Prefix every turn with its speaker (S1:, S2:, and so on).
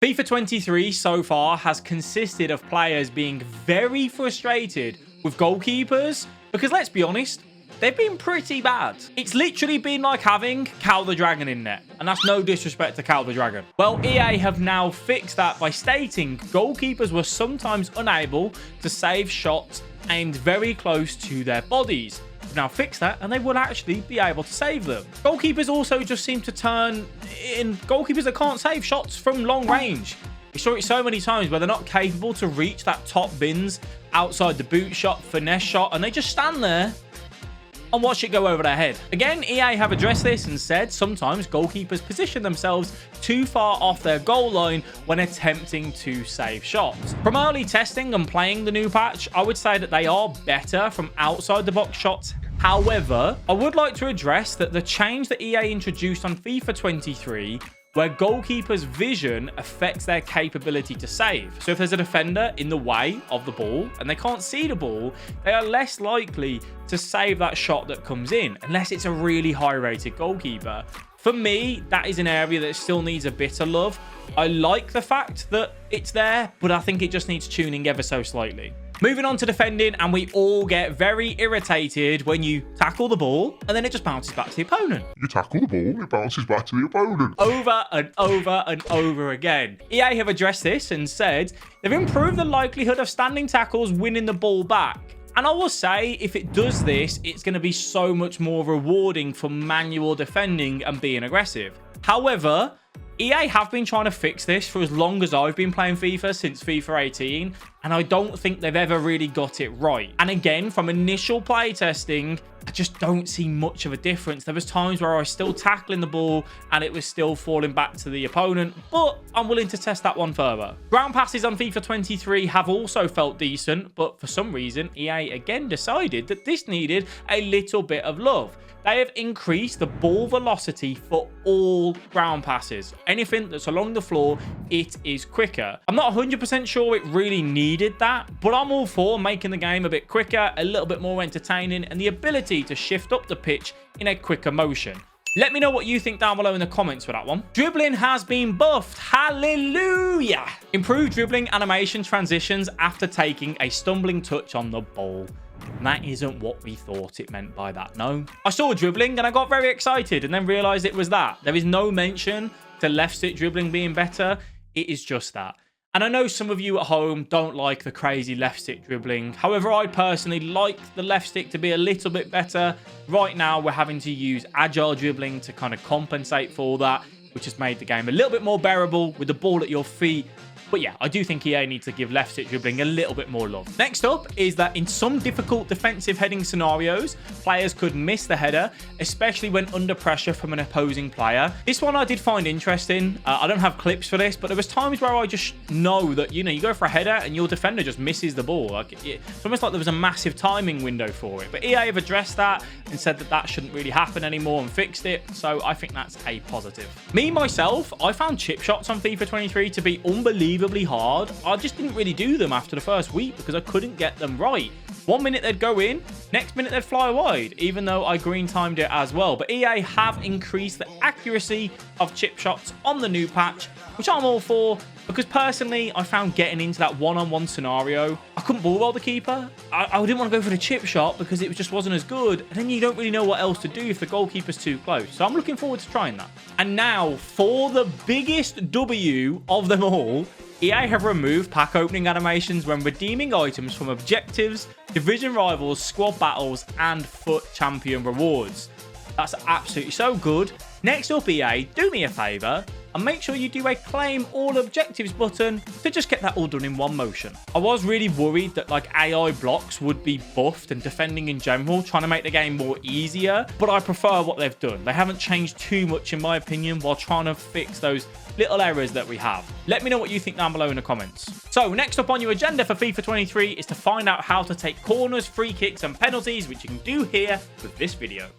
S1: FIFA 23 so far has consisted of players being very frustrated with goalkeepers because, let's be honest, they've been pretty bad. It's literally been like having Cal the Dragon in net, and that's no disrespect to Cal the Dragon. Well, EA have now fixed that by stating goalkeepers were sometimes unable to save shots aimed very close to their bodies. They've now fixed that, and they will actually be able to save them. Goalkeepers also just seem to turn in goalkeepers that can't save shots from long range. We saw it so many times where they're not capable to reach that top bins outside the boot shot, finesse shot, and they just stand there and watch it go over their head. Again, EA have addressed this and said sometimes goalkeepers position themselves too far off their goal line when attempting to save shots. From early testing and playing the new patch, I would say that they are better from outside the box shots. However, I would like to address that the change that EA introduced on FIFA 23 where goalkeepers' vision affects their capability to save. So if there's a defender in the way of the ball and they can't see the ball, they are less likely to save that shot that comes in, unless it's a really high-rated goalkeeper. For me, that is an area that still needs a bit of love. I like the fact that it's there, but I think it just needs tuning ever so slightly. Moving on to defending, and we all get very irritated when you tackle the ball and then it just bounces back to the opponent.
S2: You tackle the ball, it bounces back to the opponent.
S1: Over and over and over again. EA have addressed this and said they've improved the likelihood of standing tackles winning the ball back. And I will say, if it does this, it's going to be so much more rewarding for manual defending and being aggressive. However, EA have been trying to fix this for as long as I've been playing FIFA, since FIFA 18, and I don't think they've ever really got it right. And again, from initial play testing, I just don't see much of a difference. There was times where I was still tackling the ball and it was still falling back to the opponent, but I'm willing to test that one further. Ground passes on FIFA 23 have also felt decent, but for some reason, EA again decided that this needed a little bit of love. They have increased the ball velocity for all ground passes. Anything that's along the floor, it is quicker. I'm not 100% sure it really needed that, but I'm all for making the game a bit quicker, a little bit more entertaining, and the ability to shift up the pitch in a quicker motion. Let me know what you think down below in the comments for that one. Dribbling has been buffed. Hallelujah! Improved dribbling animation transitions after taking a stumbling touch on the ball. And that isn't what we thought it meant by that, no. I saw dribbling and I got very excited and then realized it was that. There is no mention to left stick dribbling being better. It is just that. And I know some of you at home don't like the crazy left stick dribbling. However, I personally like the left stick to be a little bit better. Right now, we're having to use agile dribbling to kind of compensate for that, which has made the game a little bit more bearable with the ball at your feet. But yeah, I do think EA needs to give left stick dribbling a little bit more love. Next up is that in some difficult defensive heading scenarios, players could miss the header, especially when under pressure from an opposing player. This one I did find interesting. I don't have clips for this, but there was times where I just know that, you go for a header and your defender just misses the ball. It's almost like there was a massive timing window for it. But EA have addressed that and said that that shouldn't really happen anymore and fixed it. So I think that's a positive. Me, myself, I found chip shots on FIFA 23 to be unbelievably hard. I just didn't really do them after the first week because I couldn't get them right. 1 minute they'd go in, next minute they'd fly wide, even though I green timed it as well. But EA have increased the accuracy of chip shots on the new patch, which I'm all for, because personally I found getting into that one-on-one scenario, I couldn't ball roll the keeper. I didn't want to go for the chip shot because it just wasn't as good, and then you don't really know what else to do if the goalkeeper's too close. So I'm looking forward to trying that. And now for the biggest W of them all, EA have removed pack opening animations when redeeming items from objectives, division rivals, squad battles, and FUT champion rewards. That's absolutely so good. Next up, EA, do me a favour and make sure you do a claim all objectives button to just get that all done in one motion. I was really worried that like AI blocks would be buffed and defending in general, trying to make the game more easier, but I prefer what they've done. They haven't changed too much in my opinion while trying to fix those little errors that we have. Let me know what you think down below in the comments. So next up on your agenda for FIFA 23 is to find out how to take corners, free kicks and penalties, which you can do here with this video.